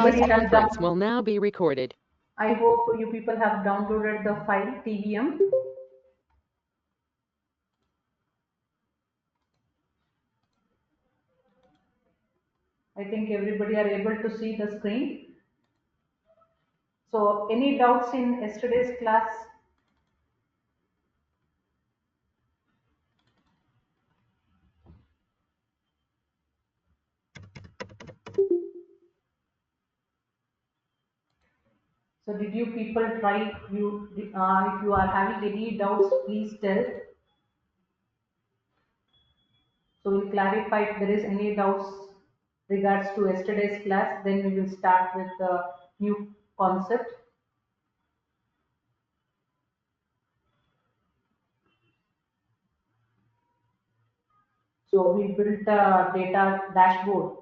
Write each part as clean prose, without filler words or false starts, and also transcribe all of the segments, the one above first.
This conference will now be recorded. I hope you people have downloaded the file TVM. I think everybody are able to see the screen. So any doubts in yesterday's class? So did you people try? If you are having any doubts, please tell. So we'll clarify if there is any doubts regards to yesterday's class. Then we will start with the new concept. So we built a data dashboard.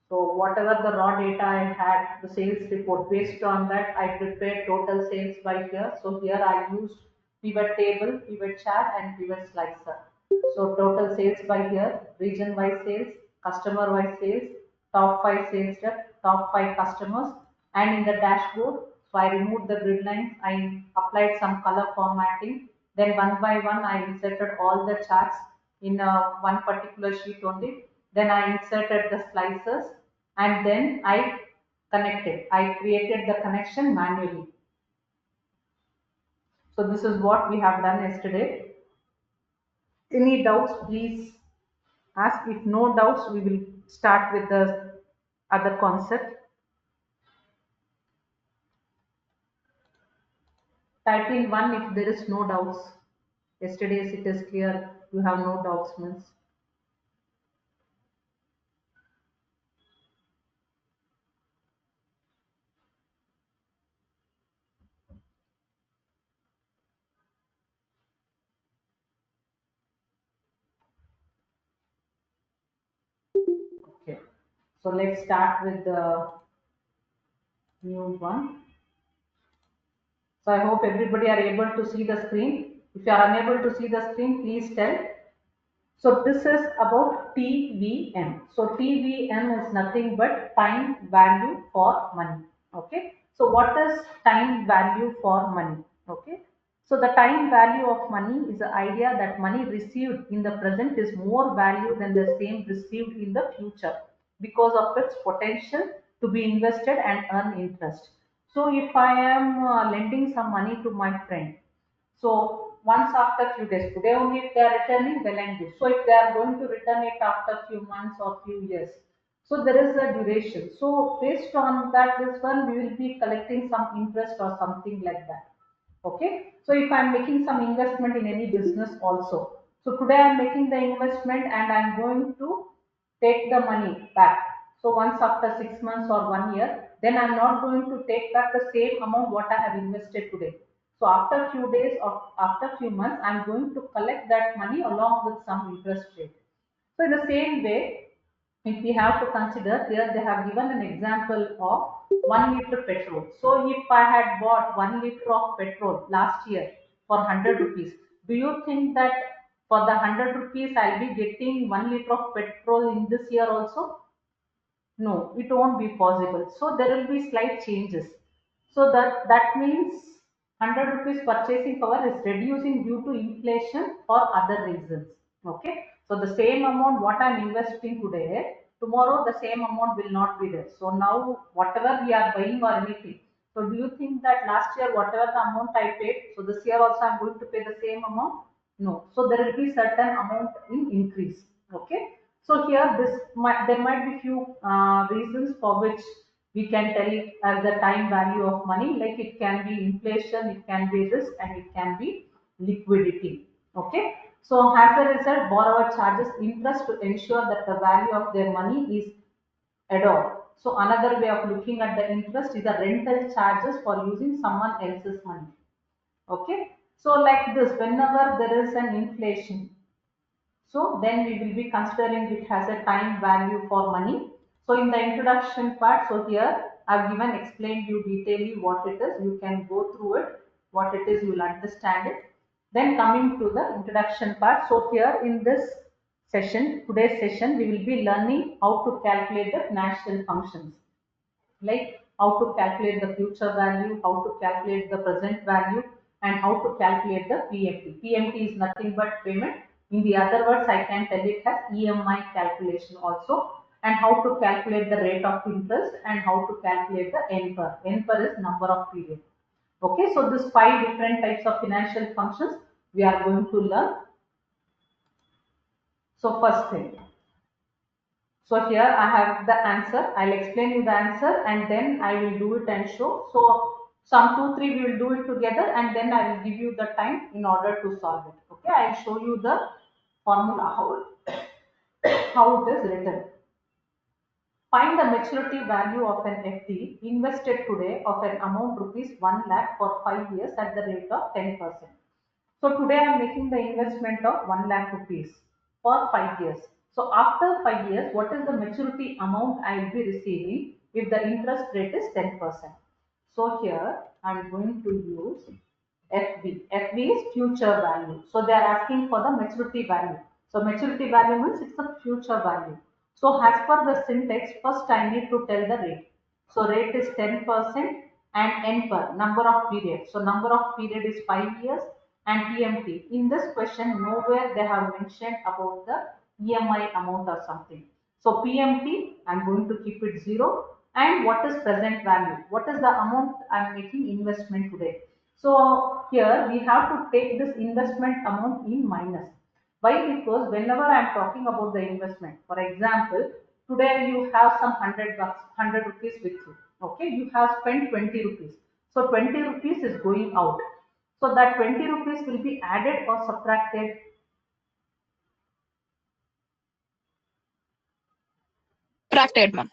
So whatever the raw data I had, the sales report, based on that I prepared total sales by here. So here I used pivot table, pivot chart and pivot slicer. So total sales by here, region wise sales, customer wise sales, top 5 sales rep, top 5 customers, and in the dashboard. So I removed the grid lines, I applied some color formatting, then one by one I inserted all the charts in one particular sheet only. Then I inserted the slices and then I connected. I created the connection manually. So this is what we have done yesterday. Any doubts, please ask. If no doubts, we will start with the other concept. Type in 1 if there is no doubts. Yesterday's it is clear. You have no doubts means. Okay. So let's start with the new one. So I hope everybody are able to see the screen. If you are unable to see the screen, please tell. So this is about TVM. So TVM is nothing but time value for money. Okay. So what is time value for money? Okay. So the time value of money is the idea that money received in the present is more value than the same received in the future because of its potential to be invested and earn interest. So if I am lending some money to my friend, so once after few days, today only if they are returning, well and good. So if they are going to return it after few months or few years, so there is a duration. So based on that, this one we will be collecting some interest or something like that. Okay. So if I am making some investment in any business also, so today I am making the investment and I am going to take the money back. So once after 6 months or 1 year, then I am not going to take back the same amount what I have invested today. So after few days or after few months, I am going to collect that money along with some interest rate. So in the same way, if we have to consider here, they have given an example of 1 liter petrol. So if I had bought 1 liter of petrol last year for 100 rupees, do you think that for the 100 rupees I'll be getting 1 liter of petrol in this year also? No, it won't be possible. So there will be slight changes. So that means 100 rupees purchasing power is reducing due to inflation or other reasons. Okay. So the same amount what I am investing today, tomorrow the same amount will not be there. So now whatever we are buying or anything. So do you think that last year whatever the amount I paid, so this year also I am going to pay the same amount? No. So there will be certain amount in increase. Okay. So here there might be few reasons for which we can tell it as the time value of money, like it can be inflation, it can be risk, and it can be liquidity. Okay. So as a result, borrower charges interest to ensure that the value of their money is adored. So another way of looking at the interest is the rental charges for using someone else's money. Okay. So like this, whenever there is an inflation, so then we will be considering it as a time value for money. So in the introduction part, so here I've given explained you detailedly what it is. You can go through it, what it is, you will understand it. Then coming to the introduction part. So here in this session, today's session, we will be learning how to calculate the financial functions. like how to calculate the future value, how to calculate the present value, and how to calculate the PMT. PMT is nothing but payment. In the other words, I can tell it as EMI calculation also, and how to calculate the rate of interest and how to calculate the NPER. NPER is number of period. Okay, so these 5 different types of financial functions we are going to learn. So first thing, so here I have the answer. I'll explain you the answer and then I will do it and show. So some 2, 3 we will do it together and then I will give you the time in order to solve it. Okay, I'll show you the formula how it is written. Find the maturity value of an FD invested today of an amount rupees 1 lakh for 5 years at the rate of 10%. So today I am making the investment of 1 lakh rupees for 5 years. So after 5 years, what is the maturity amount I will be receiving if the interest rate is 10%? So here I am going to use FV. FV is future value. So they are asking for the maturity value. So maturity value means it's a future value. So as per the syntax, first I need to tell the rate. So rate is 10% and NPER, number of periods. So number of period is 5 years and PMT. In this question, nowhere they have mentioned about the EMI amount or something. So PMT, I'm going to keep it 0. And what is present value? What is the amount I'm making investment today? So here we have to take this investment amount in minus. Why? Because whenever I am talking about the investment, for example, today you have some 100 bucks, 100 rupees with you. Okay, you have spent 20 rupees. So 20 rupees is going out. So that 20 rupees will be added or subtracted. Subtracted, ma'am.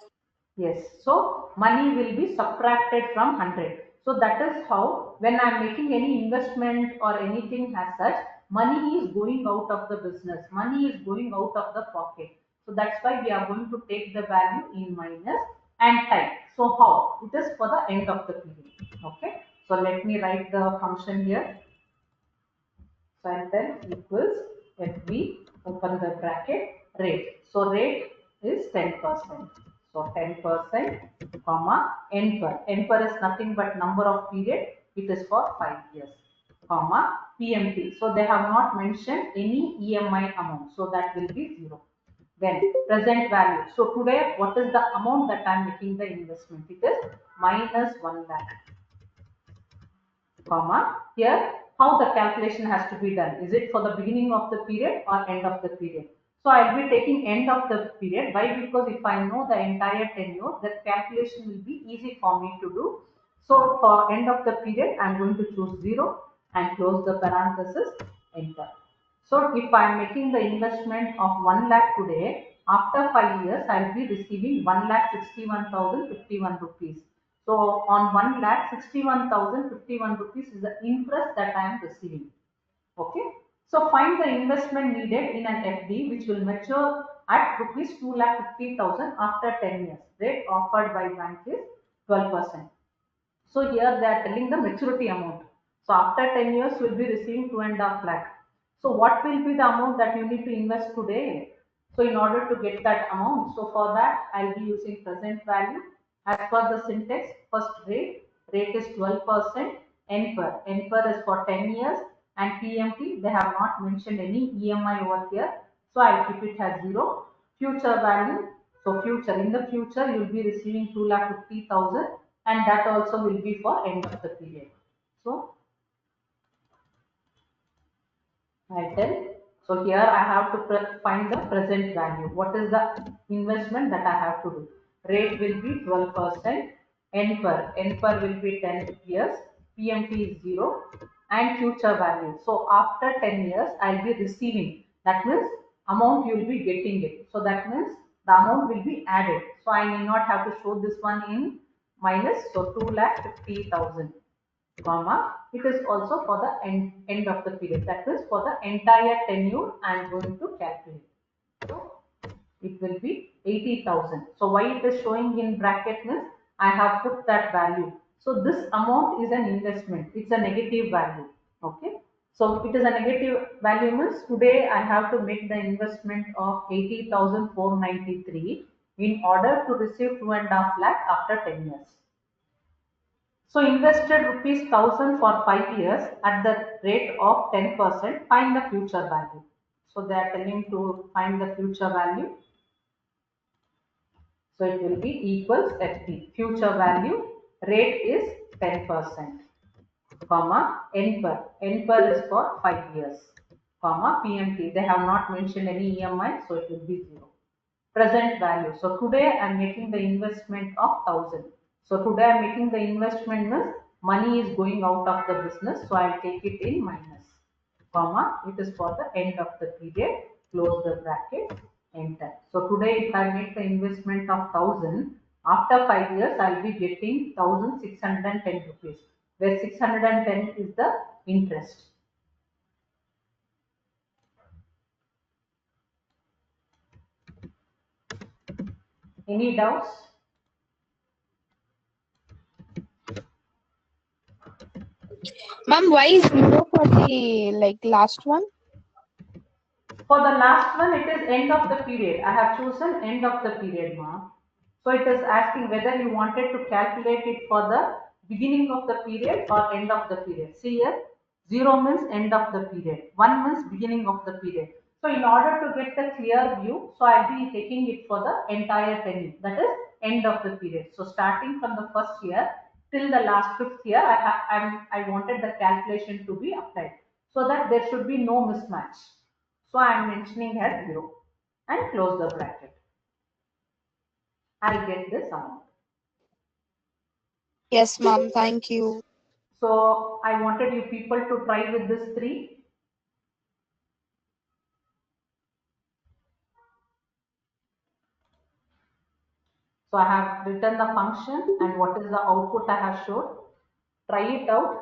Yes, so money will be subtracted from 100. So that is how when I am making any investment or anything as such, money is going out of the business. Money is going out of the pocket. So that's why we are going to take the value in minus and type. So how? It is for the end of the period. Okay. So let me write the function here. So and then equals FB, open the bracket, rate. So rate is 10%. So 10%, comma, NPER. NPER is nothing but number of period. It is for 5 years, comma, PMT. So they have not mentioned any EMI amount. So that will be 0. Then present value. So today, what is the amount that I am making the investment? It is minus 1 lakh, comma, here how the calculation has to be done. Is it for the beginning of the period or end of the period? So I'll be taking end of the period. Why? Because if I know the entire tenure, that calculation will be easy for me to do. So for end of the period, I'm going to choose 0 and close the parenthesis, enter. So if I am making the investment of 1 lakh today, after 5 years, I'll be receiving 1,61,051 rupees. So on 1,61,051 rupees is the interest that I am receiving. Okay. So find the investment needed in an FD which will mature at rupees 2,50,000 after 10 years. Rate offered by bank is 12%. So here they are telling the maturity amount. So after 10 years you will be receiving 2.5 lakh. So what will be the amount that you need to invest today? So in order to get that amount, so for that I'll be using present value. As per the syntax, first rate is 12%, NPER. NPER is for 10 years and PMT, they have not mentioned any EMI over here. So I'll keep it as 0. Future value, so future, in the future you will be receiving 2,50,000 and that also will be for end of the period. So I tell. So here I have to find the present value. What is the investment that I have to do? Rate will be 12%. NPER will be 10 years. PMT is 0 and future value. So after 10 years, I'll be receiving. That means amount you will be getting it. So that means the amount will be added. So I may not have to show this one in minus. So 2,50,000. Comma, it is also for the end of the period. That is for the entire tenure I am going to calculate. So it will be 80,000. So why it is showing in bracket means I have put that value. So this amount is an investment. It's a negative value. Okay. So it is a negative value means today I have to make the investment of 80,493. in order to receive 2.5 lakh after 10 years. So invested rupees 1000 for 5 years at the rate of 10%, find the future value. So they are telling to find the future value. So it will be equals FP. Future value rate is 10%, comma, N per is for 5 years, comma, PMT. They have not mentioned any EMI, so it will be 0. Present value. So today I am making the investment of 1000. So today I am making the investment means money is going out of the business, so I will take it in minus, comma, it is for the end of the period, close the bracket, enter. So today if I make the investment of 1000, after 5 years I will be getting 1610 rupees, where 610 is the interest. Any doubts? Ma'am, why is 0 for the last one? For the last one, it is end of the period. I have chosen end of the period, ma'am. So it is asking whether you wanted to calculate it for the beginning of the period or end of the period. See here, 0 means end of the period, 1 means beginning of the period. So in order to get the clear view, so I'll be taking it for the entire tenure, that is end of the period. So starting from the first year till the last 5th year, I wanted the calculation to be applied so that there should be no mismatch. So I am mentioning here 0 and close the bracket. I'll get this amount. Yes, ma'am. Thank you. So I wanted you people to try with this 3. So I have written the function and what is the output I have showed. Try it out.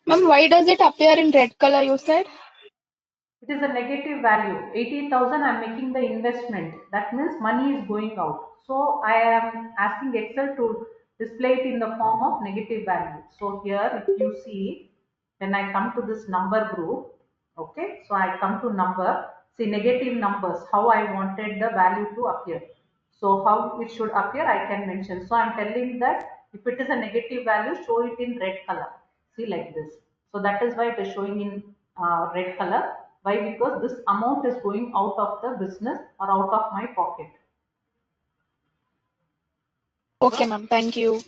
Ma'am, why does it appear in red color, you said? It is a negative value. 80,000 I am making the investment. That means money is going out. So I am asking Excel to display it in the form of negative value. So here if you see, when I come to this number group, okay, so I come to number, see negative numbers, how I wanted the value to appear. So how it should appear, I can mention. So I'm telling that if it is a negative value, show it in red color. See, like this. So that is why it is showing in red color. Why? Because this amount is going out of the business or out of my pocket. Okay, ma'am. Thank you.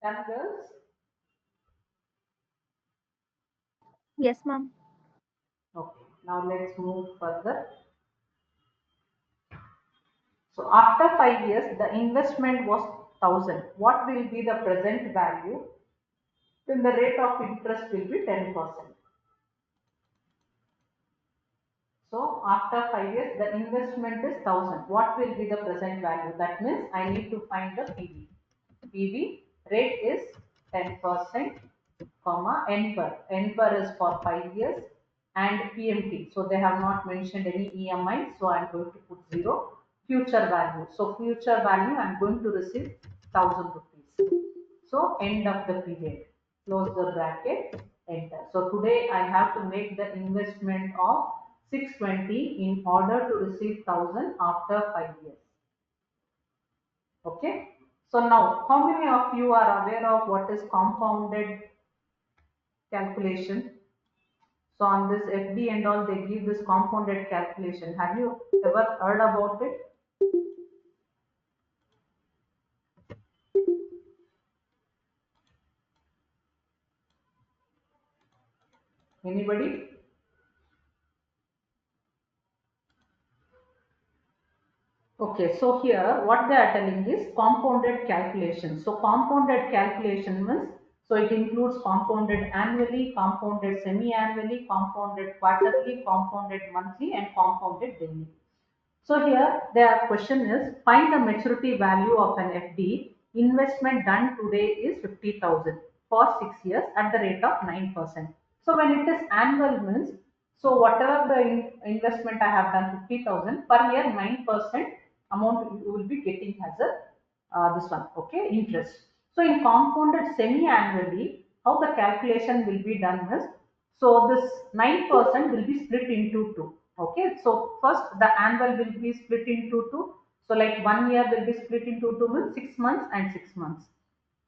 Done, girls? Yes, ma'am. Okay, now let's move further. So after 5 years, the investment was 1000. What will be the present value? Then the rate of interest will be 10%. So after 5 years, the investment is 1000. What will be the present value? That means I need to find the PV. PV rate is 10%, comma NPER. NPER is for 5 years and PMT. So they have not mentioned any EMI. So I'm going to put 0. Future value. So future value I'm going to receive 1000 rupees. So end of the period. Close the bracket, enter. So today I have to make the investment of 620 in order to receive 1000 after 5 years. Okay. So now, how many of you are aware of what is compounded calculation? So on this FD and all, they give this compounded calculation. Have you ever heard about it? Anybody? Okay, so here what they are telling is compounded calculation. So compounded calculation means, so it includes compounded annually, compounded semi-annually, compounded quarterly, compounded monthly and compounded daily. So here their question is, find the maturity value of an FD. Investment done today is 50,000 for 6 years at the rate of 9%. So when it is annual means, so whatever the investment I have done 50,000 per year, 9% amount you will be getting as a this one, okay, interest. So in compounded semi-annually, how the calculation will be done is, so this 9% will be split into two. Okay, so first the annual will be split into two. So like 1 year will be split into two means 6 months and 6 months.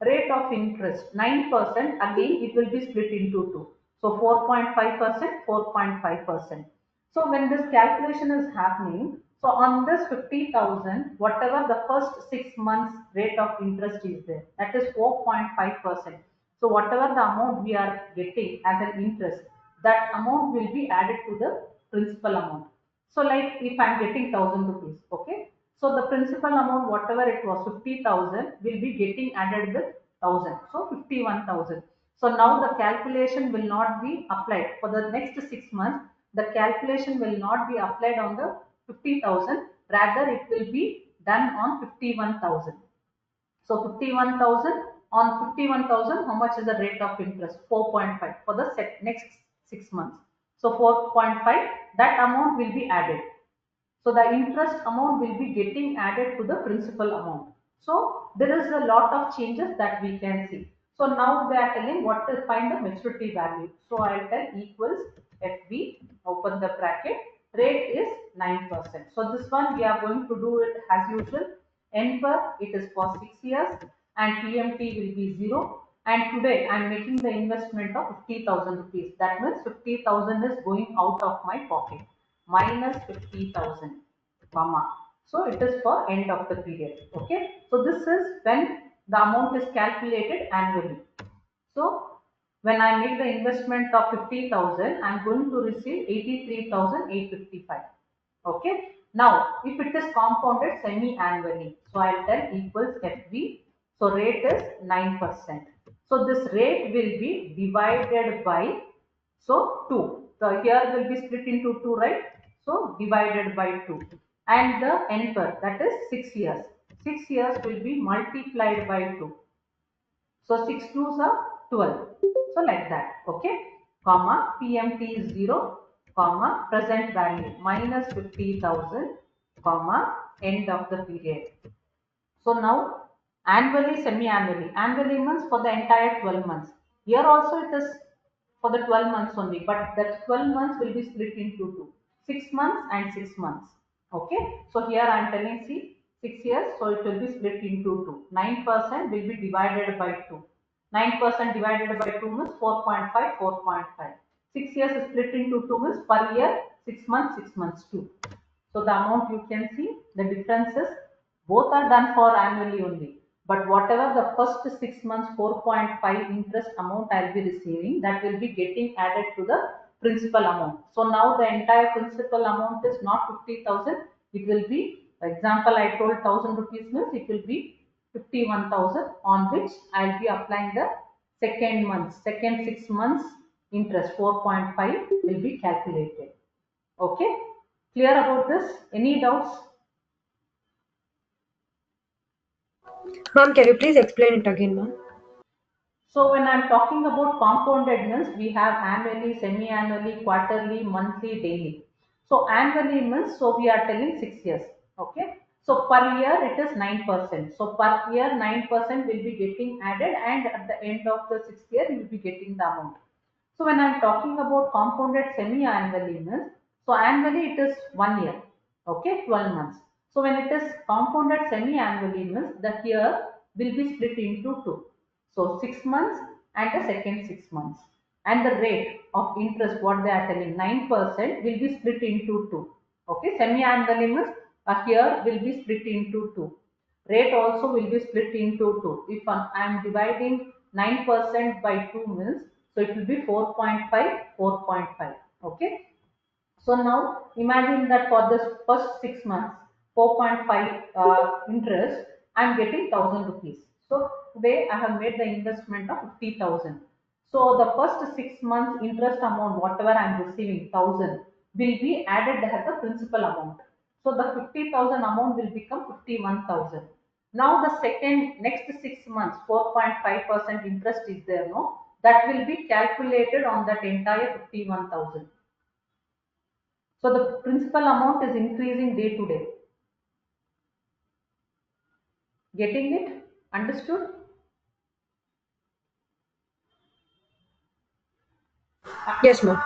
Rate of interest 9%, again it will be split into two. So 4.5%, 4.5%. So when this calculation is happening, so on this 50,000, whatever the first 6 months rate of interest is there, that is 4.5%. So whatever the amount we are getting as an interest, that amount will be added to the principal amount. So like if I am getting 1000 rupees, okay. So the principal amount, whatever it was 50,000, will be getting added with 1000. So 51,000. So now the calculation will not be applied for the next 6 months. The calculation will not be applied on the 50,000. Rather, it will be done on 51,000. So 51,000 on 51,000, how much is the rate of interest? 4.5 for the next 6 months. So 4.5, that amount will be added. So the interest amount will be getting added to the principal amount. So there is a lot of changes that we can see. So now they are telling what to find the maturity value. So I'll tell equals FB, open the bracket, rate is 9%. So this one we are going to do it as usual. NPER, it is for 6 years and PMT will be 0. And today I am making the investment of 50,000 rupees. That means 50,000 is going out of my pocket. Minus 50,000, comma. So it is for end of the period. Okay. So this is when the amount is calculated annually. So when I make the investment of 50,000, I am going to receive 83,855. Okay. Now, if it is compounded semi-annually, so I'll tell equals FV. So rate is 9%. So this rate will be divided by, so 2. So here will be split into 2, right? So divided by 2. And the NPER, that is 6 years. 6 years will be multiplied by 2. So 6 2s are 12. So like that, okay? Comma, PMT is 0, comma, present value minus 50,000, comma, end of the period. So now annually, semi-annually. Annually means for the entire 12 months. Here also it is for the 12 months only, but that 12 months will be split into two. 6 months and 6 months. Okay. So here I am telling, see, 6 years, so it will be split into two. 9% will be divided by 2. 9% divided by 2 means 4.5, 4.5. 6 years is split into 2 means per year 6 months, 6 months 2. So the amount you can see, the differences, both are done for annually only. But whatever the first 6 months 4.5 interest amount I'll be receiving, that will be getting added to the principal amount. So now the entire principal amount is not 50,000. It will be, for example, I told 1,000 rupees means it will be 51,000, on which I'll be applying the second 6 months interest 4.5 will be calculated. Okay, clear about this? Any doubts? Ma'am, can you please explain it again, ma'am? So when I'm talking about compounded means, we have annually, semi-annually, quarterly, monthly, daily. So annually means, so we are telling 6 years. Okay. So per year it is 9%. So per year 9% will be getting added, and at the end of the 6th year you will be getting the amount. So when I'm talking about compounded semi-annually means, so annually it is 1 year. Okay, 12 months. So when it is compounded semi-annually means, the year will be split into two. So 6 months and the second 6 months. And the rate of interest, what they are telling, 9% will be split into two. Okay, semi-annually means a year will be split into two. Rate also will be split into two. If I am dividing 9% by 2 means, so it will be 4.5, 4.5. Okay. So now imagine that for this first 6 months, 4.5 interest, I am getting 1,000 rupees. So today I have made the investment of 50,000. So the first 6 months interest amount, whatever I am receiving, 1,000, will be added as the principal amount. So the 50,000 amount will become 51,000. Now the next 6 months, 4.5% interest is there, no? That will be calculated on that entire 51,000. So the principal amount is increasing day to day. Getting it? Understood? Yes, ma'am.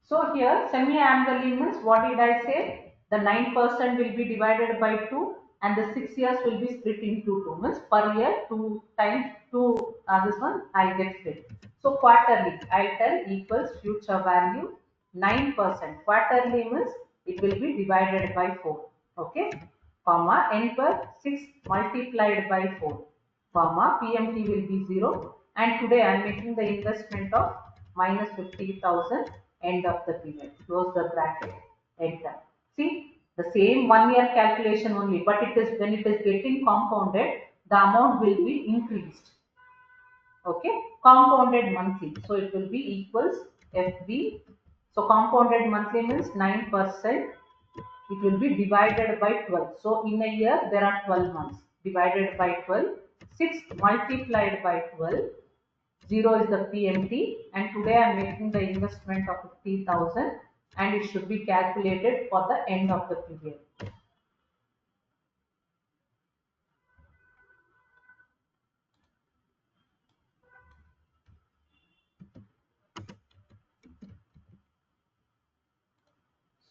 So here semi-annually means, what did I say? The 9% will be divided by 2 and the 6 years will be split into 2. Means per year 2 times 2, this one I'll get split. So quarterly I'll tell equals future value 9%. Quarterly means it will be divided by 4. Okay. Comma n per 6 multiplied by 4. Comma PMT will be 0. And today I am making the investment of minus 50,000, end of the period. Close the bracket, enter. See, the same 1 year calculation only, but it is when it is getting compounded, the amount will be increased. Okay, compounded monthly. So it will be equals FB. So compounded monthly means 9%. It will be divided by 12. So in a year there are 12 months. Divided by 12. 6 multiplied by 12. 0 is the PMT, and today I am making the investment of 50,000, and it should be calculated for the end of the period.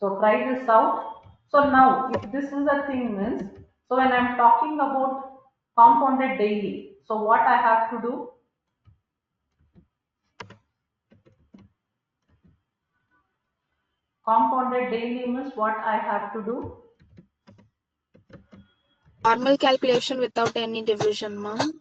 So try this out. So now if this is the thing means, so when I am talking about compounded daily, so what I have to do? Compounded daily means what I have to do? Normal calculation without any division, ma'am.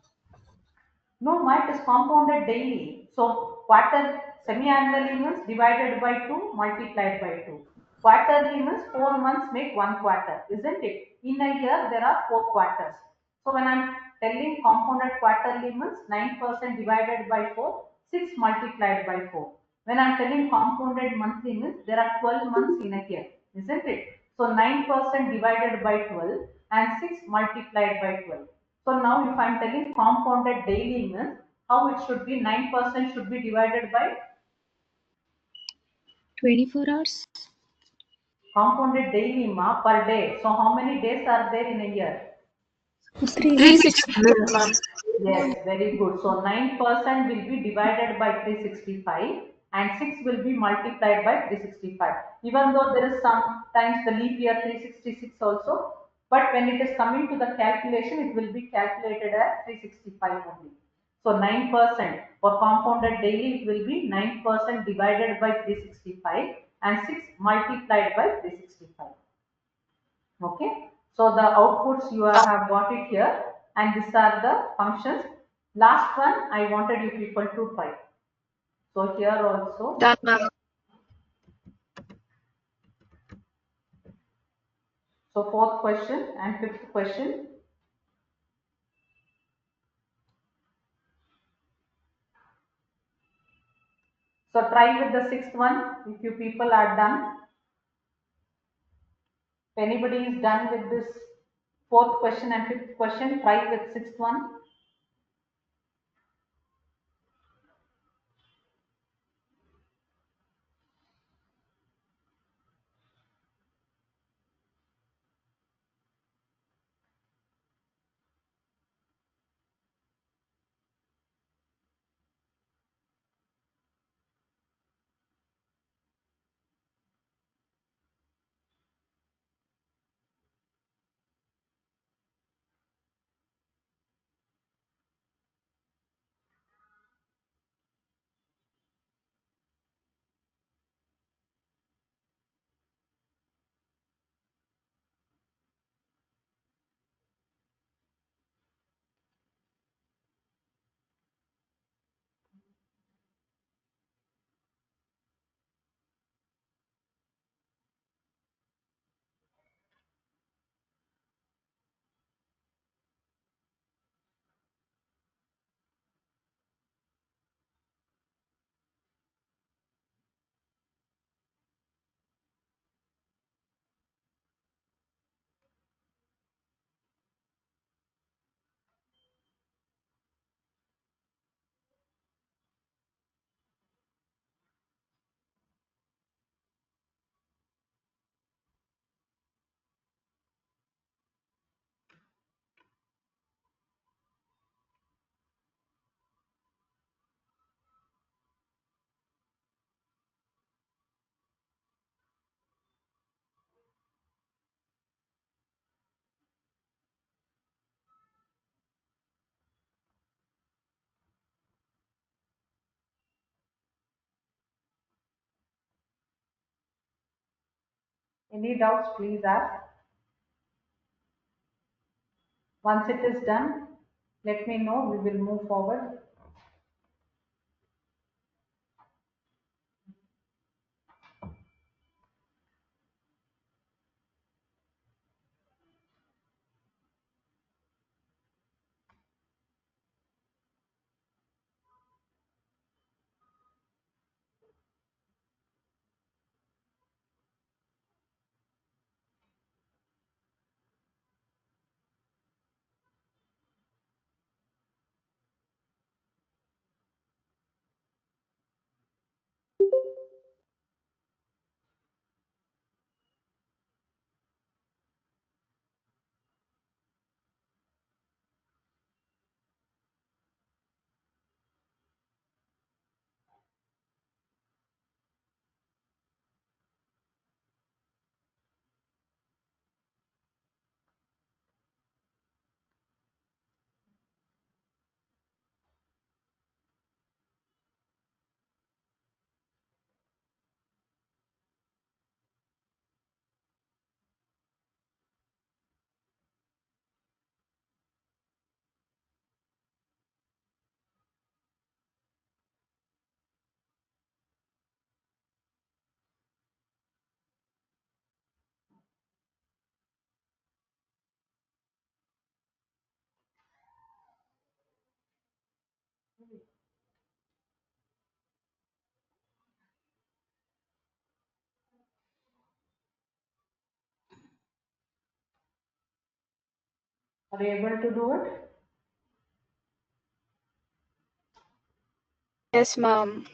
No, mine is compounded daily. So quarter semi-annually means divided by 2 multiplied by 2. Quarterly means 4 months make 1 quarter, isn't it? In a year there are 4 quarters. So when I'm telling compounded quarterly means 9% divided by 4, 6 multiplied by 4. When I'm telling compounded monthly means there are 12 months in a year, isn't it? So 9% divided by 12 and 6 multiplied by 12. So now if I am telling compounded daily means, how it should be? 9% should be divided by 24 hours. compounded daily ma per day. So how many days are there in a year? 360, ma'am. Yes, very good. So 9% will be divided by 365 and 6 will be multiplied by 365. Even though there is sometimes the leap year 366 also, but when it is coming to the calculation, it will be calculated as 365 only. So 9% for compounded daily, it will be 9% divided by 365 and 6 multiplied by 365. Okay. So the outputs you have got it here, and these are the functions. Last one, I wanted you people to try. So here also. Done, ma'am. So fourth question and fifth question. So try with the sixth one if you people are done. If anybody is done with this fourth question and fifth question, try with sixth one. Any doubts, please ask. Once it is done, let me know. We will move forward. Are you able to do it? Yes, ma'am.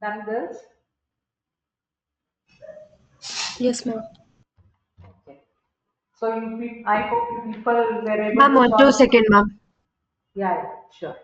Done, girls? Yes, ma'am. Okay. So I hope you people were able Ma'am, to on solve. 2 second, ma'am. Yeah, sure.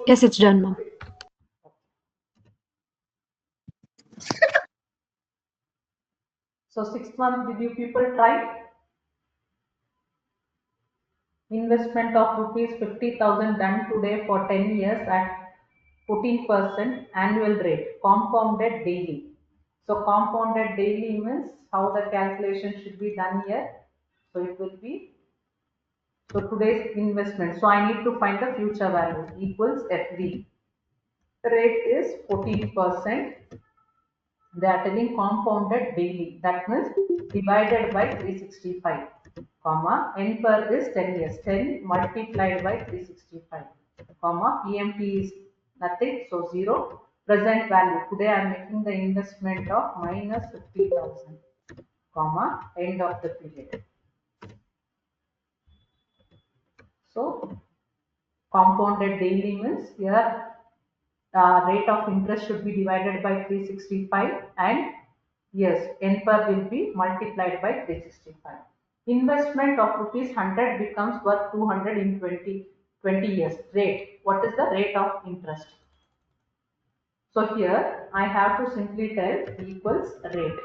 Yes, it's done, ma'am. So 6th month, did you people try? Investment of rupees 50,000 done today for 10 years at 14% annual rate, compounded daily. So compounded daily means how the calculation should be done here. So it will be, so today's investment. So I need to find the future value equals FD. The rate is 14%. They are telling compounded daily. That means divided by 365, comma, n per is 10 years. 10 multiplied by 365, comma, PMT is nothing, so 0. Present value. Today I am making the investment of minus 50,000, comma, end of the period. So compounded daily means here rate of interest should be divided by 365 and yes, n per will be multiplied by 365. Investment of rupees 100 becomes worth 200 in 20 years. Rate. What is the rate of interest? So here I have to simply tell equals rate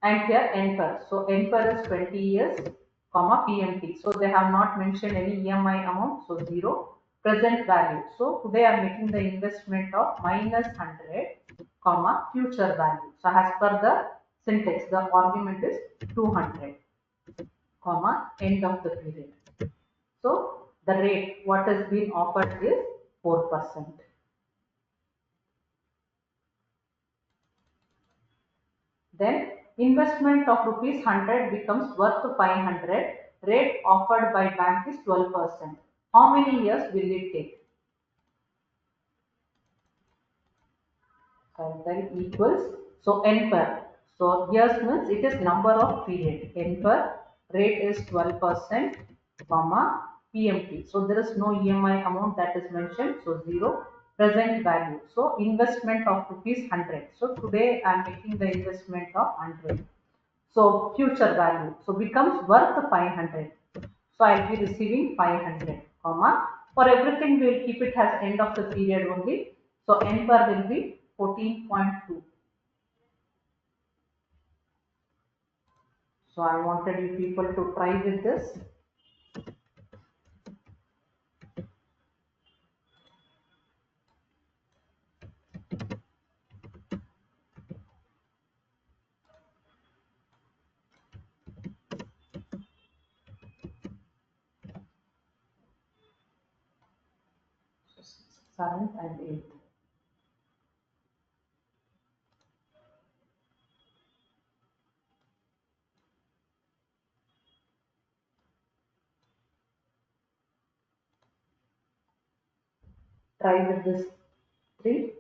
and here n per. So n per is 20 years, comma PMT. So they have not mentioned any EMI amount, so 0. Present value. So today I am making the investment of minus 100, comma future value. So as per the syntax, the argument is 200, comma end of the period. So the rate what has been offered is 4%. Then investment of rupees 100 becomes worth 500. Rate offered by bank is 12%. How many years will it take? So then equals, so n per. So years means it is number of period. N per rate is 12%, comma PMT. So there is no EMI amount that is mentioned. So 0. Present value. So investment of rupees 100. So today I am making the investment of 100. So future value. So becomes worth 500. So I'll be receiving 500, comma. For everything we'll keep it as end of the period only. So n per will be 14.2. So I wanted you people to try with this. So 7th and 8th. Try with this 3.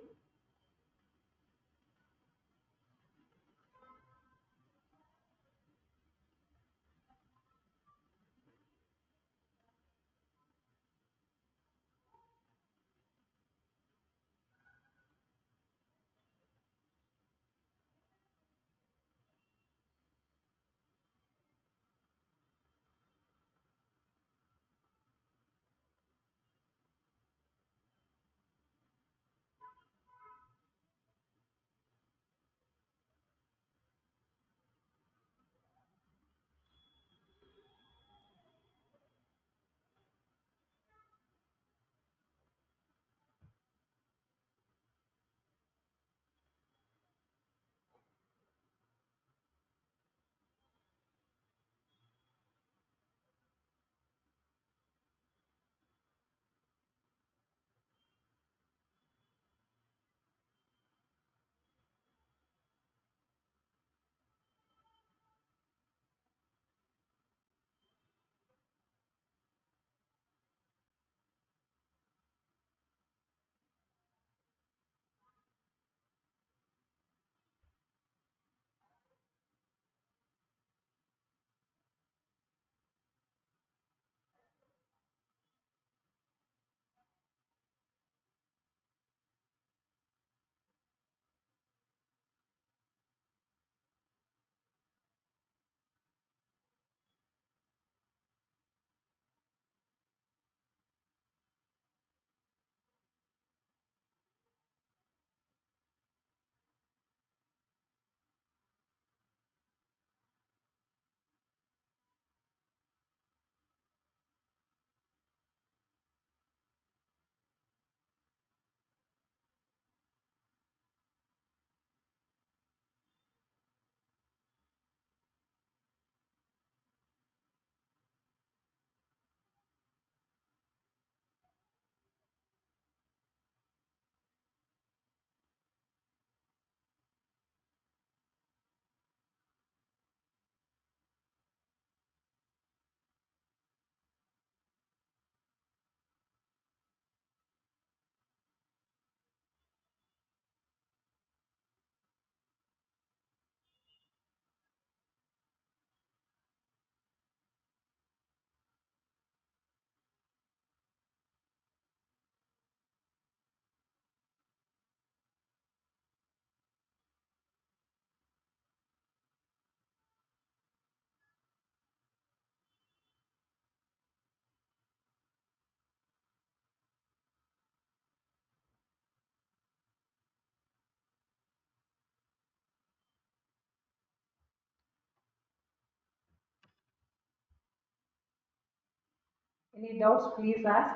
Any doubts, please ask.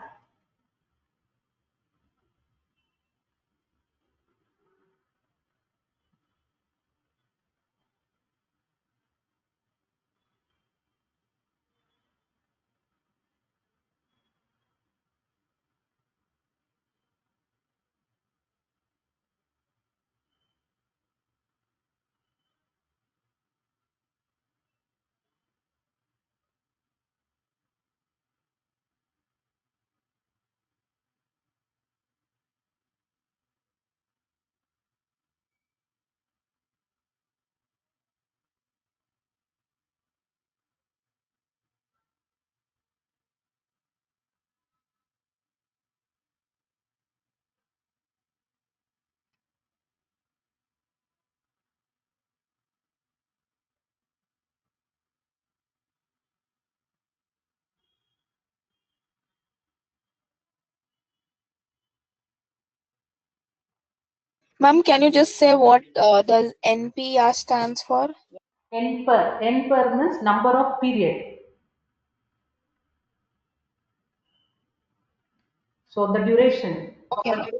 Ma'am, can you just say what does NPR stands for? N per means number of period. So the duration. Okay.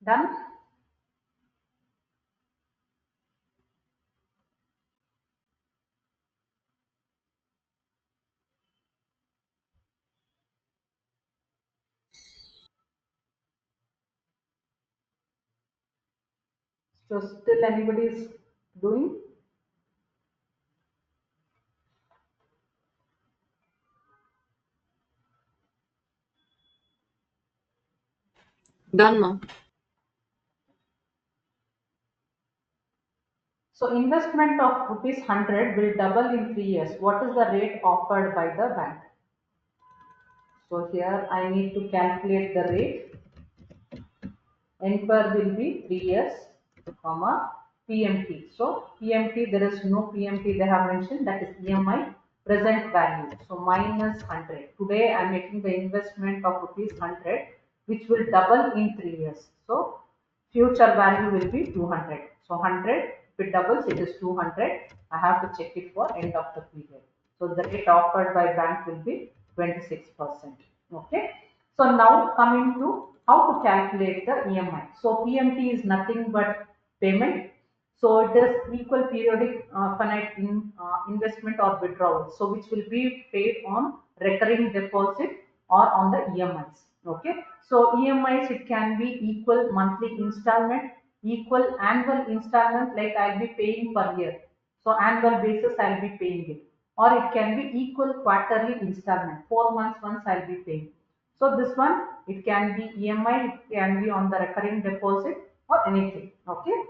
Done? So still anybody is doing? Done, ma'am. So investment of rupees 100 will double in 3 years. What is the rate offered by the bank? So here I need to calculate the rate. N per will be 3 years, comma PMT. So PMT, there is no PMT they have mentioned, that is EMI. present value. So minus 100. Today I am making the investment of rupees 100, which will double in 3 years. So future value will be 200. So 100, if it doubles, it is 200. I have to check it for end of the period. So the rate offered by bank will be 26%. Okay. So now coming to how to calculate the EMI. So PMT is nothing but payment. So it is equal periodic finite investment or withdrawal. So which will be paid on recurring deposit or on the EMIs. Okay. So EMIs, it can be equal monthly installment, equal annual installment, like I'll be paying per year. So annual basis I'll be paying it, or it can be equal quarterly installment. 4 months once I'll be paying. So this one, it can be EMI, it can be on the recurring deposit or anything. Okay.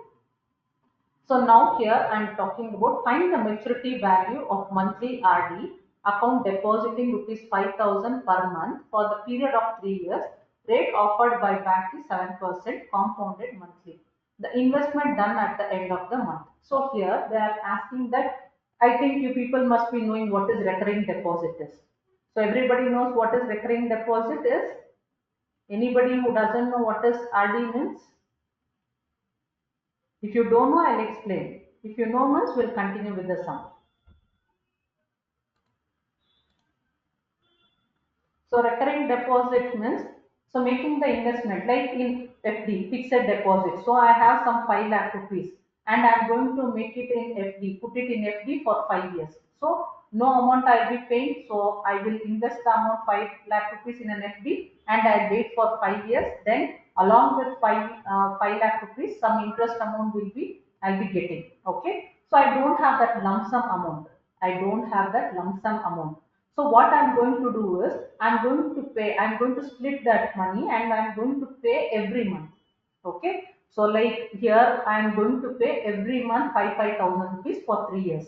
So now here I am talking about find the maturity value of monthly RD account depositing rupees 5,000 per month for the period of 3 years. Rate offered by bank is 7% compounded monthly. The investment done at the end of the month. So here they are asking that, I think you people must be knowing what is recurring deposit is. So everybody knows what is recurring deposit is. Anybody who doesn't know what is RD means? If you don't know, I'll explain. If you know means, we'll continue with the sum. So recurring deposit means, so making the investment like in FD, fixed deposit. So I have some 5 lakh rupees and I'm going to make it in FD, put it in FD for 5 years. So no amount I'll be paying. So I will invest the amount 5 lakh rupees in an FD and I'll wait for 5 years. Then along with 5 lakh rupees, some interest amount will be, I'll be getting. Okay. So I don't have that lump sum amount. I don't have that lump sum amount. So what I'm going to do is, I'm going to split that money and I'm going to pay every month. Okay. So like here, I'm going to pay every month 5,000 rupees for 3 years.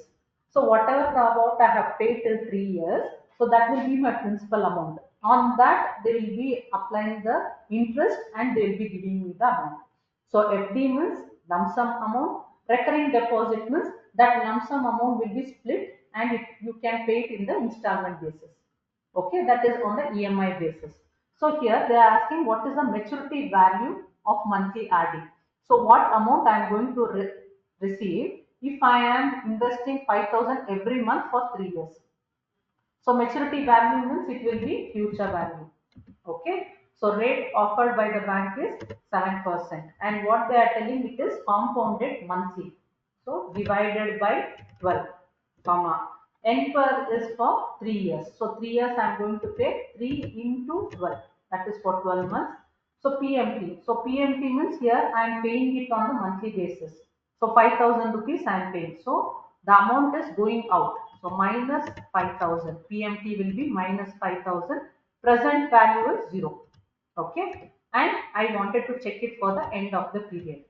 So whatever the amount I have paid till 3 years, so that will be my principal amount. On that, they will be applying the interest and they will be giving me the amount. So FD means lump sum amount. Recurring deposit means that lump sum amount will be split and you can pay it in the installment basis. Okay, that is on the EMI basis. So here they are asking what is the maturity value of monthly RD. So what amount I am going to receive if I am investing 5,000 every month for 3 years. So maturity value means it will be future value. Okay. So rate offered by the bank is 7%. And what they are telling it is compounded monthly. So divided by 12, comma. N per is for 3 years. So 3 years I am going to pay 3 into 12. That is for 12 months. So PMT. So PMT means here I am paying it on a monthly basis. So 5,000 rupees I am paying. So the amount is going out. So minus 5,000. PMT will be minus 5,000. Present value is 0. Okay. And I wanted to check it for the end of the period.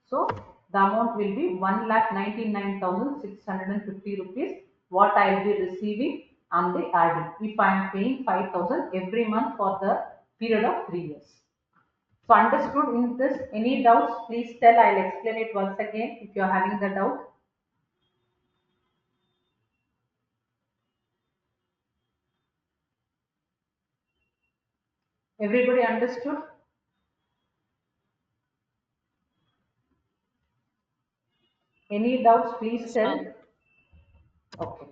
So the amount will be 1,99,650 rupees. What I will be receiving on the RD if I am paying 5,000 every month for the period of 3 years. So understood in this? Any doubts? Please tell. I'll explain it once again if you are having the doubt. Everybody understood? Any doubts? Please tell. Okay.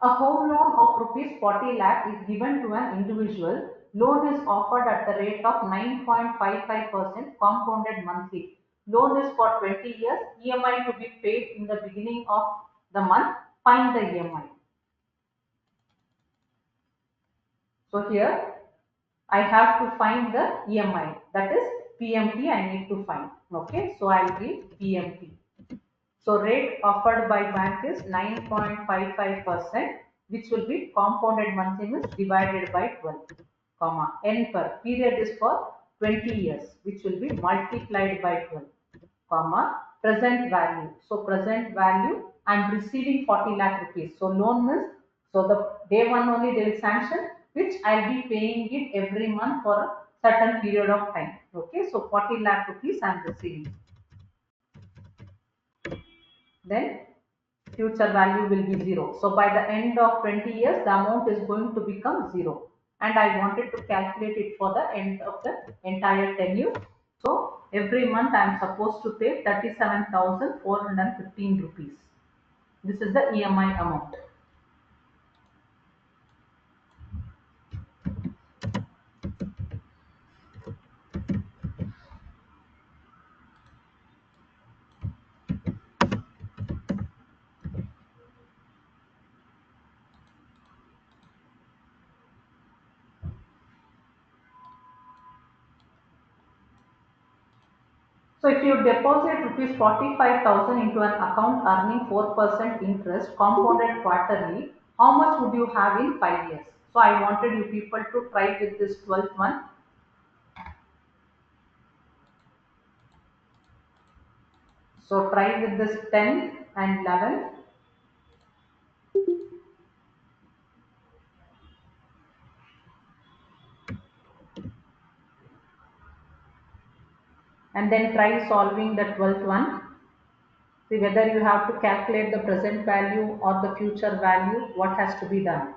A home loan of rupees 40 lakh is given to an individual. Loan is offered at the rate of 9.55% compounded monthly. Loan is for 20 years. EMI to be paid in the beginning of the month. Find the EMI. So here I have to find the EMI. That is PMT I need to find. Okay. So I'll read PMT. So rate offered by bank is 9.55%, which will be compounded monthly means divided by 12, comma. N per period is for 20 years, which will be multiplied by 12, comma. Present value. So present value, I am receiving 40 lakh rupees. So loan means, so the day one only they will sanction, which I'll be paying it every month for a certain period of time. Okay, so 40 lakh rupees I am receiving. then future value will be 0. So by the end of 20 years, the amount is going to become 0. And I wanted to calculate it for the end of the entire tenure. So every month I am supposed to pay 37,415 rupees. This is the EMI amount. So if you deposit rupees 45,000 into an account earning 4% interest compounded quarterly, how much would you have in 5 years? So I wanted you people to try with this 12th one. So try with this 10th and 11th. And then try solving the 12th one. See whether you have to calculate the present value or the future value, what has to be done.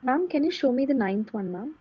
Ma'am, can you show me the 9th one, ma'am?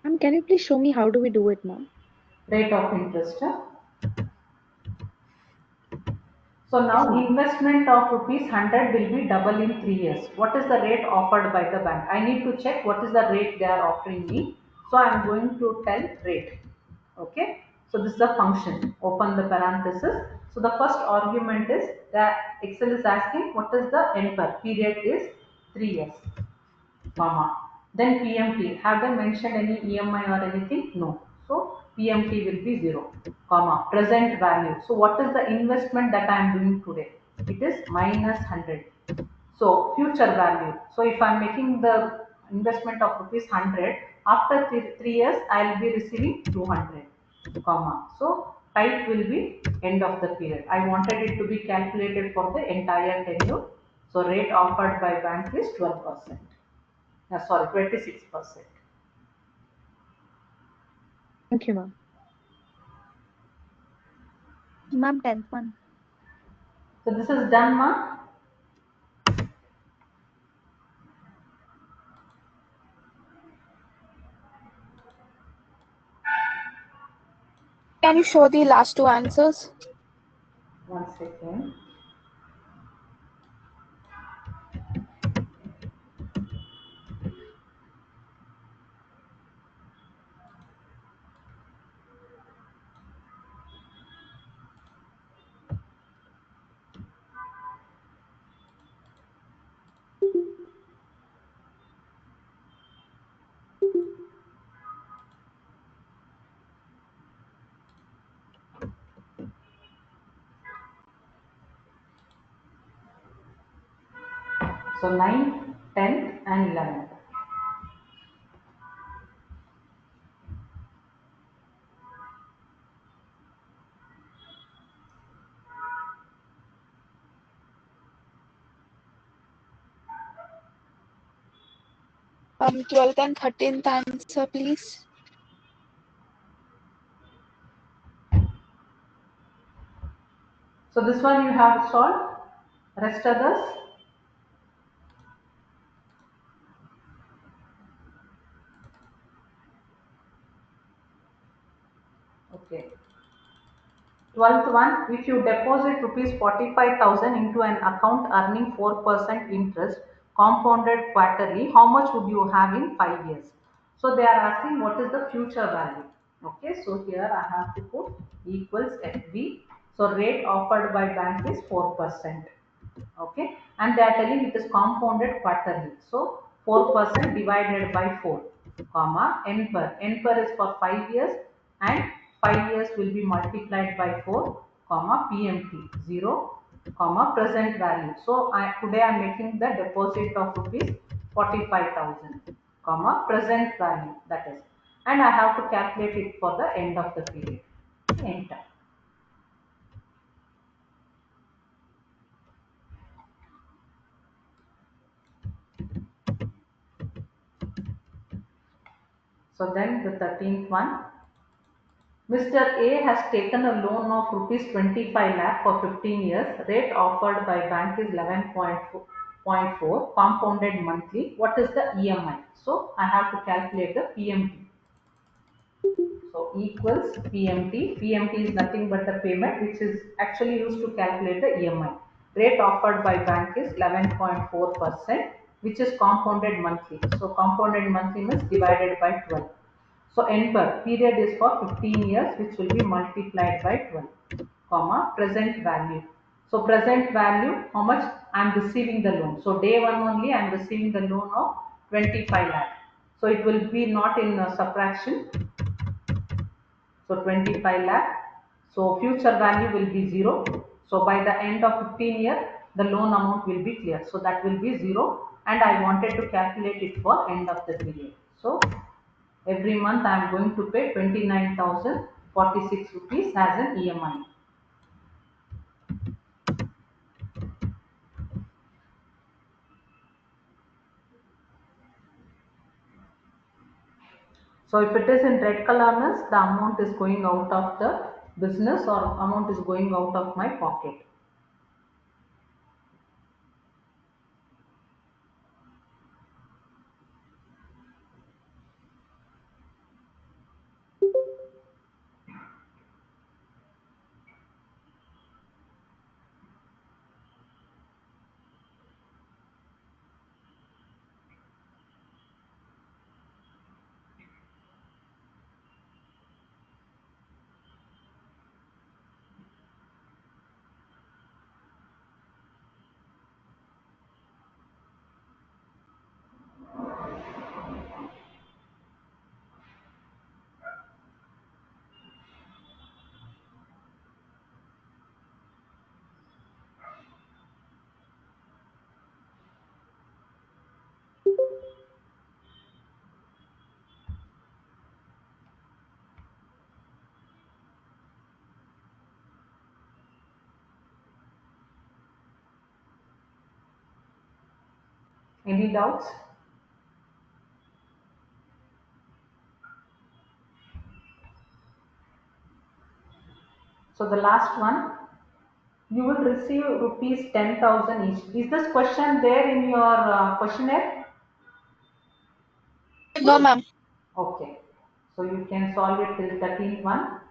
Ma'am, can you please show me how do we do it, ma'am? Rate of interest. So now investment of rupees 100 will be double in 3 years. What is the rate offered by the bank? I need to check what is the rate they are offering me. So I am going to tell rate. Okay. So this is a function. Open the parenthesis. So the first argument is that Excel is asking what is the NPER. Period is 3 years. Comma. Then PMT. Have they mentioned any EMI or anything? No. So PMT will be 0. Comma. Present value. So what is the investment that I am doing today? It is minus 100. So future value. So if I am making the investment of rupees 100, after 3 years I will be receiving 200. Comma. So type will be end of the period. I wanted it to be calculated for the entire tenure. So rate offered by bank is 12%. Sorry, 26%. Thank you, ma'am. Ma'am, 10th one. So this is done, ma. Can you show the last two answers? 1 second. So 9th, 10th and 11th. Ma'am, 12th and 13th answer, please. So this one you have solved. Rest others. Okay. 12th one, if you deposit rupees 45,000 into an account earning 4% interest compounded quarterly, how much would you have in 5 years? So they are asking what is the future value. Okay, so here I have to put equals FB. So rate offered by bank is 4%. Okay, and they are telling it is compounded quarterly. So 4% divided by 4, comma, n per is for 5 years and 5 years will be multiplied by 4, comma, PMT 0, comma, present value. So today I am making the deposit of rupees 45,000, comma, present value, that is, and I have to calculate it for the end of the period. Enter. So then the 13th one, Mr. A has taken a loan of rupees 25 lakh for 15 years. Rate offered by bank is 11.4 compounded monthly. What is the EMI? So I have to calculate the PMT. So equals PMT. PMT is nothing but the payment which is actually used to calculate the EMI. Rate offered by bank is 11.4%, which is compounded monthly. So compounded monthly means divided by 12. So N per period is for 15 years, which will be multiplied by 12, comma, present value. So present value, how much I am receiving the loan. So day one only I am receiving the loan of 25 lakh. So it will be not in subtraction. So 25 lakh. So future value will be 0. So by the end of 15 years, the loan amount will be clear. So that will be 0. And I wanted to calculate it for end of the period. So every month I am going to pay 29,046 rupees as an EMI. So if it is in red color, the amount is going out of the business or amount is going out of my pocket. Any doubts? So the last one, you will receive rupees 10,000 each. Is this question there in your questionnaire? No, ma'am. Okay. So you can solve it till 13th one.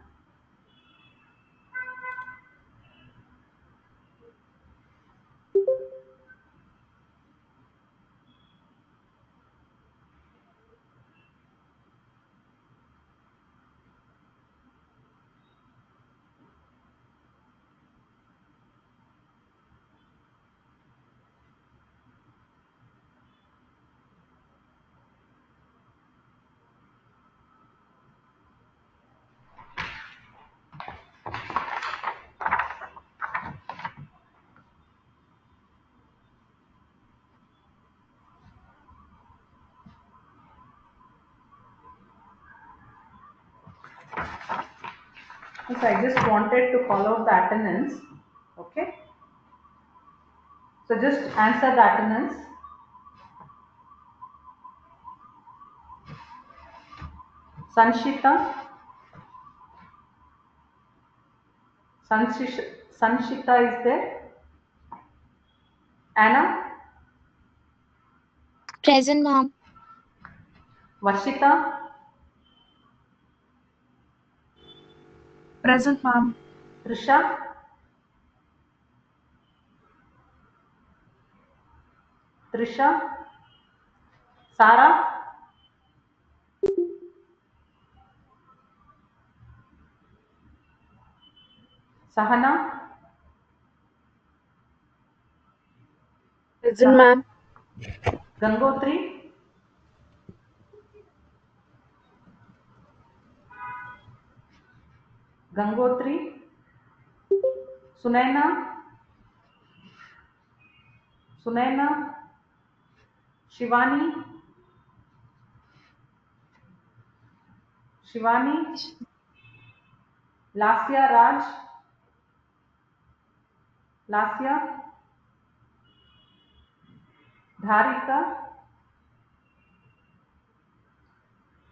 So I just wanted to call out the attendance. Okay. So just answer the attendance. Sanshita. Sanshita is there. Anna. Present, ma'am. Varshita. Present, ma'am. Trisha. Trisha. Sarah. Sahana. Present, ma'am. Gangotri. Gangotri. Sunaina. Sunaina. Shivani. Shivani. Lasya Raj. Lasya. Dharika.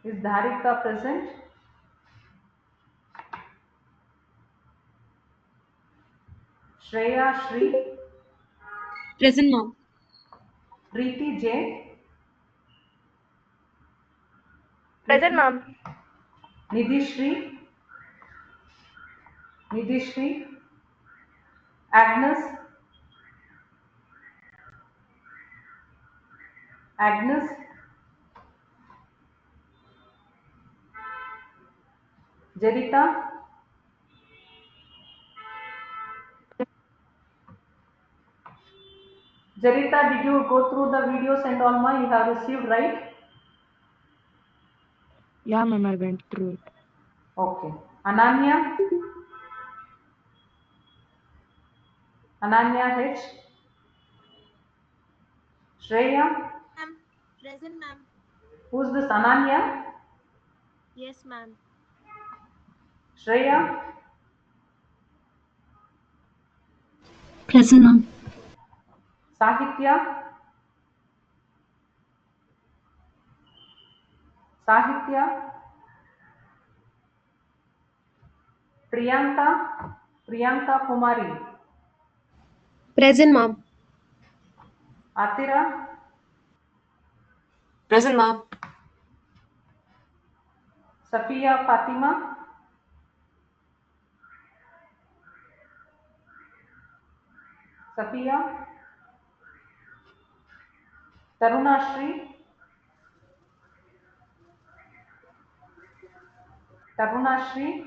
Is Dharika present? Shreya Shri. Present, ma'am. Preeti J. Present, ma'am. Nidhi Shri. Nidhi Shri. Agnes. Agnes. Jarita. Jarita, did you go through the videos and all, ma? You have received, right? Yeah, ma'am, I went through it. Okay. Ananya. Ananya H. Shreya. Ma'am. Present, ma'am. Who's this Ananya? Yes, ma'am. Shreya. Present, ma'am. Sahitya. Sahitya. Priyanka. Priyanka Kumari. Present, ma'am. Atira. Present, ma'am. Safiya Fatima. Safiya. Tarunashri. Tarunashri.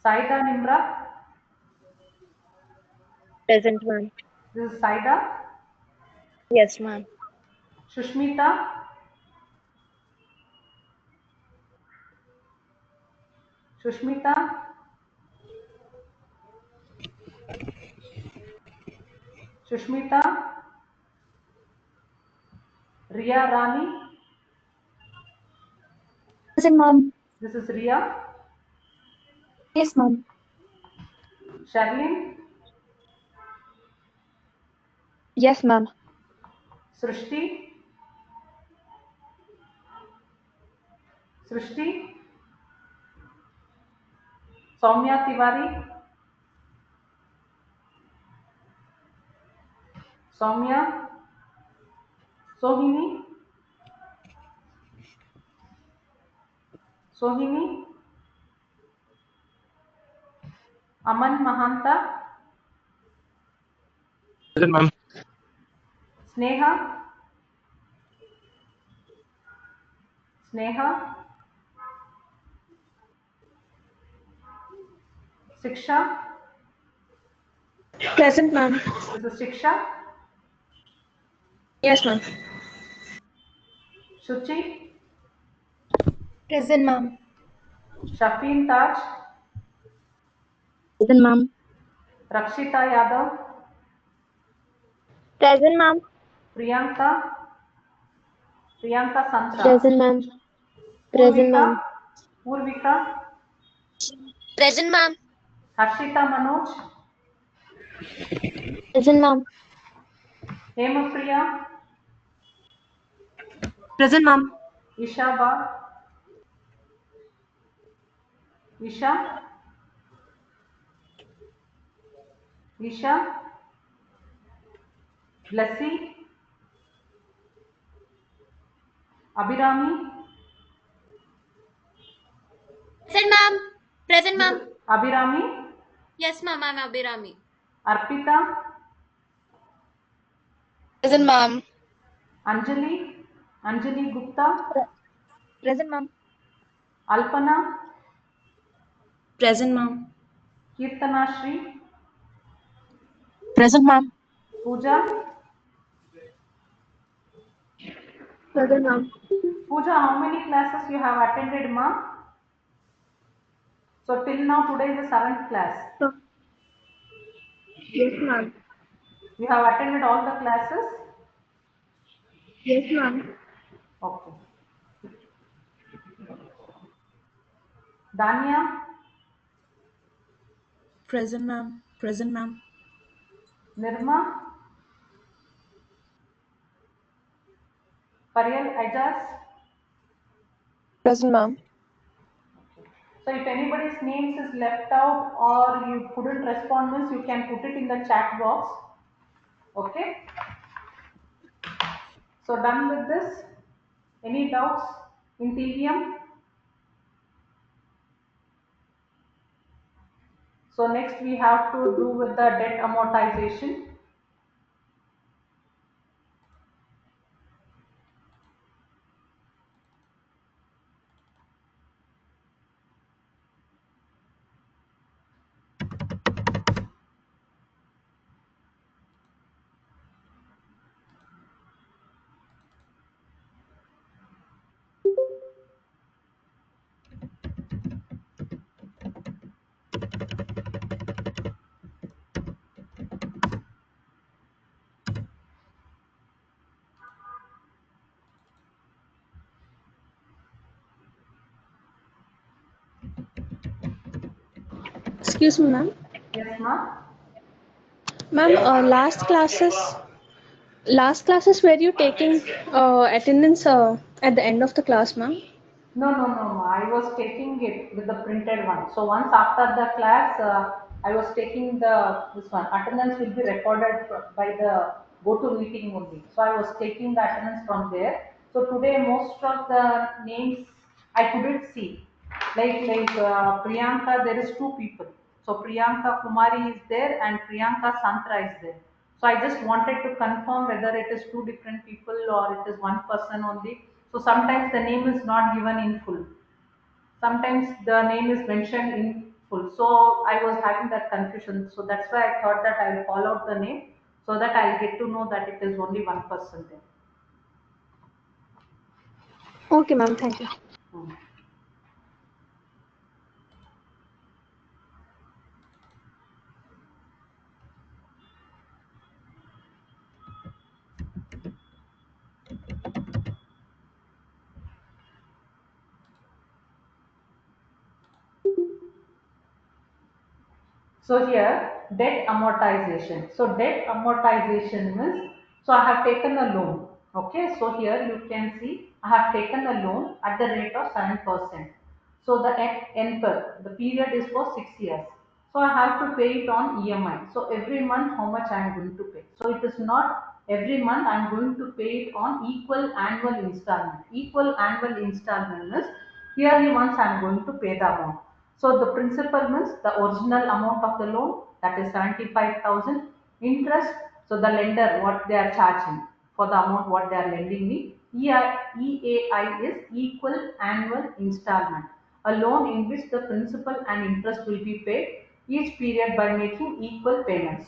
Saida Nimra. Present, ma'am. This is Saida. Yes, ma'am. Shushmita. Shushmita. Shushmita. Ria Rani. Present, ma'am. This is Ria. Yes, ma'am. Sharlene. Yes, ma'am. Srishti. Srishti. Soumya Tiwari. Soumya. Sohini. Sohini. Aman Mahanta. Present, ma'am. Sneha. Sneha. Siksha. Present, ma'am. This is Siksha. Yes, ma'am. Shuchi. Present, ma'am. Shafeen Taj. Present, ma'am. Rakshita Yadav. Present, ma'am. Priyanka. Priyanka Santra. Present, ma'am. Present, Purvika. ma'am. Urvika, Present, ma'am. Harshita Manoj, Present, ma'am. Hemapriya, Present, ma'am. Ishaba, Isha, Isha, Blessy, Abhirami, Present, ma'am. Present, ma'am. Abhirami, Yes, ma'am. I'm Abhirami. Arpita, Present, ma'am. Anjali, Anjali Gupta, Present, ma'am. Alpana, Present, ma'am. Kirtanashri, Present, ma'am. Pooja. Present, ma'am. Pooja, how many classes you have attended, ma? So till now, today is the 7th class. Yes, ma'am. You have attended all the classes? Yes, ma'am. Okay. Dania, Present, ma'am. Present, ma'am. Nirma, Pariyal Ajaz. Present, ma'am. So if anybody's names is left out or you couldn't respond, means you can put it in the chat box. Okay. So done with this. Any doubts in TVM? So next we have to do with the debt amortization. Excuse me, ma'am. Yes, ma'am. Ma'am, last classes were you taking attendance at the end of the class, ma'am? No, no, no, no. I was taking it with the printed one. So once after the class, I was taking the this one. Attendance will be recorded by the go to meeting only. So I was taking the attendance from there. So today most of the names I couldn't see. Like Priyanka, there is two people. So Priyanka Kumari is there and Priyanka Santra is there. So I just wanted to confirm whether it is two different people or it is one person only. So sometimes the name is not given in full. Sometimes the name is mentioned in full. So I was having that confusion. So that's why I thought that I will call out the name so that I'll get to know that it is only one person there. Okay, ma'am. Thank you. Hmm. So here, debt amortization. So debt amortization means, so I have taken a loan. Okay, so here you can see I have taken a loan at the rate of 7%. So the NPER, the period is for 6 years. So I have to pay it on EMI. So every month how much I am going to pay. So it is not every month I am going to pay it on equal annual installment. Equal annual installment means yearly once I am going to pay the amount. So the principal means the original amount of the loan, that is 75,000. Interest, so the lender what they are charging for the amount what they are lending me. EAI is equal annual installment, a loan in which the principal and interest will be paid each period by making equal payments.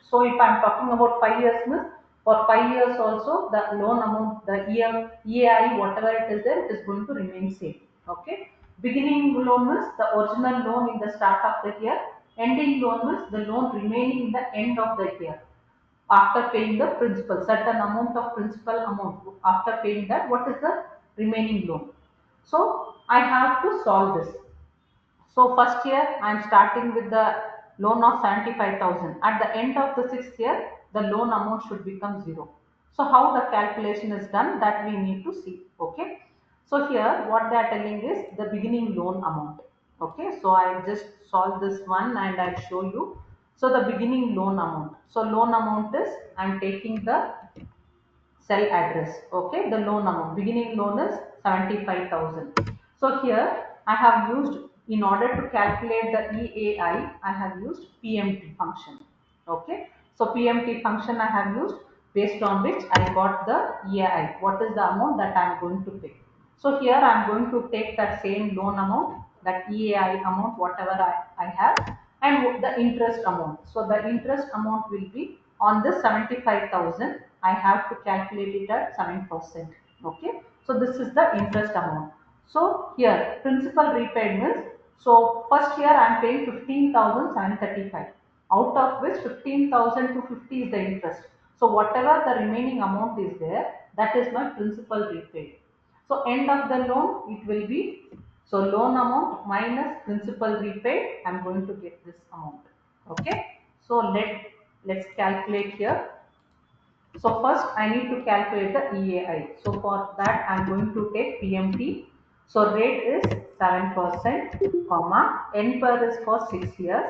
So if I am talking about 5 years means for 5 years also the loan amount, the EAI whatever it is there, it is going to remain same. Okay. Beginning loan means the original loan in the start of the year. Ending loan means the loan remaining in the end of the year. After paying the principal, certain amount of principal amount. After paying that, what is the remaining loan? So I have to solve this. So first year I am starting with the loan of 75,000. At the end of the sixth year, the loan amount should become 0. So how the calculation is done, that we need to see. Okay. So here what they are telling is the beginning loan amount. Okay. So I just solve this one and I show you. So the beginning loan amount. So loan amount is, I am taking the cell address. Okay, the loan amount, beginning loan is 75,000. So here I have used, in order to calculate the EAI, I have used PMT function. Okay, so PMT function I have used, based on which I got the EAI, what is the amount that I am going to pay. So here I am going to take that same loan amount, that EAI amount, whatever I have, and the interest amount. So the interest amount will be on this 75,000. I have to calculate it at 7%. Okay. So this is the interest amount. So here principal repaid means, so first year I am paying 15,735, out of which 15,250 is the interest. So whatever the remaining amount is there, that is my principal repaid. So end of the loan, it will be, so loan amount minus principal repaid, I am going to get this amount. Okay. So let's calculate here. So first I need to calculate the EAI. So for that I am going to take PMT. So rate is 7%, comma, NPER is for 6 years,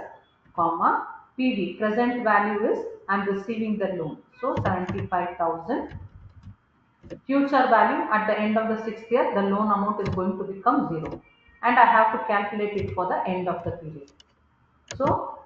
comma, PV, present value is, I am receiving the loan. So 75,000. Future value at the end of the sixth year, the loan amount is going to become 0. And I have to calculate it for the end of the period. So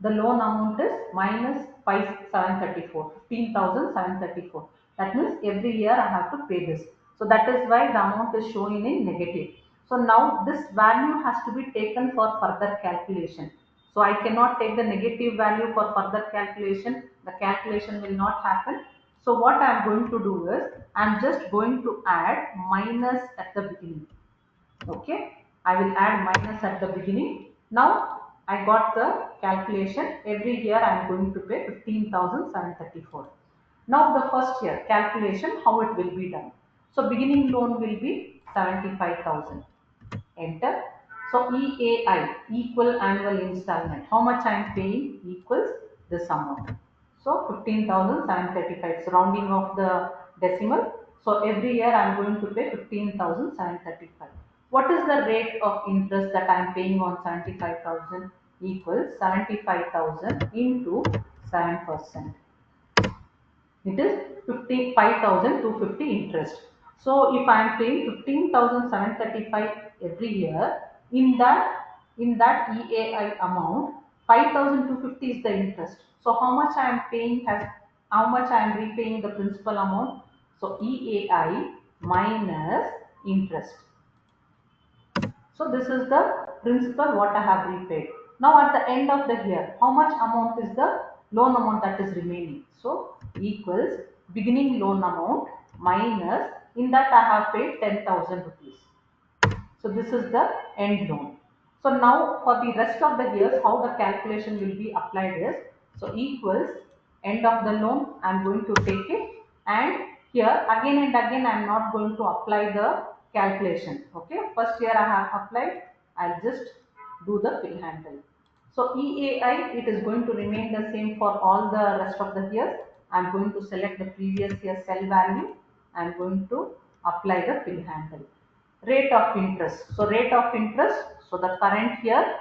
the loan amount is minus 5,734, 15,734. That means every year I have to pay this. So that is why the amount is showing in negative. So now this value has to be taken for further calculation. So I cannot take the negative value for further calculation. The calculation will not happen. So what I am going to do is, I am just going to add minus at the beginning. Okay, I will add minus at the beginning. Now I got the calculation. Every year I am going to pay 15,734. Now the first year calculation, how it will be done. So beginning loan will be 75,000. Enter. So EAI, equal annual installment. How much I am paying equals this amount. So 15,735. Rounding off the decimal. So every year I am going to pay 15,735. What is the rate of interest that I am paying on 75,000? Equals 75,000 into 7%. It is 55,250 interest. So if I am paying 15,735 every year, in that EAI amount, 5,250 is the interest. So how much I am paying, how much I am repaying the principal amount? So EAI minus interest. So this is the principal what I have repaid. Now at the end of the year, how much amount is the loan amount that is remaining? So equals beginning loan amount minus, in that I have paid 10,000 rupees. So this is the end loan. So now for the rest of the years, how the calculation will be applied is, so equals end of the loan, I am going to take it, and here again and again I am not going to apply the calculation. Okay, first year I have applied, I'll just do the fill handle. So EAI, it is going to remain the same for all the rest of the years. I'm going to select the previous year cell value. I'm going to apply the fill handle. Rate of interest. So rate of interest, so the current year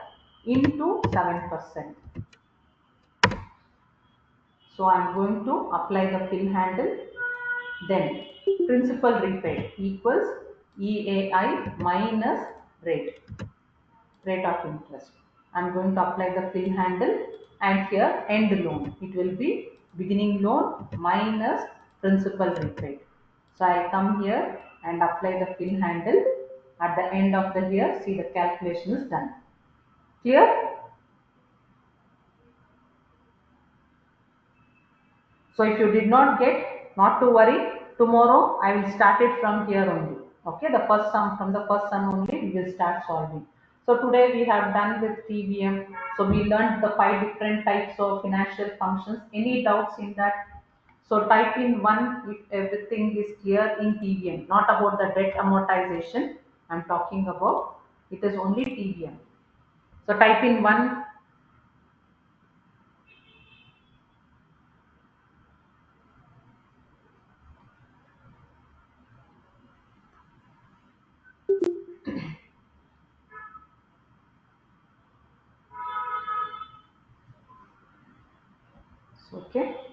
into 7%. So I'm going to apply the fill handle. Then principal repaid equals EAI minus rate of interest. I'm going to apply the fill handle, and here end loan. It will be beginning loan minus principal repaid. So I'll come here and apply the fill handle. At the end of the year, see the calculation is done. Clear? So if you did not get, not to worry. Tomorrow I will start it from here only. Okay, the first sum, from the first sum only we will start solving. So today we have done with TVM. So we learned the 5 different types of financial functions. Any doubts in that? So type in 1 if everything is clear in TVM, not about the debt amortization. I'm talking about. It is only TBM. So type in 1. Okay.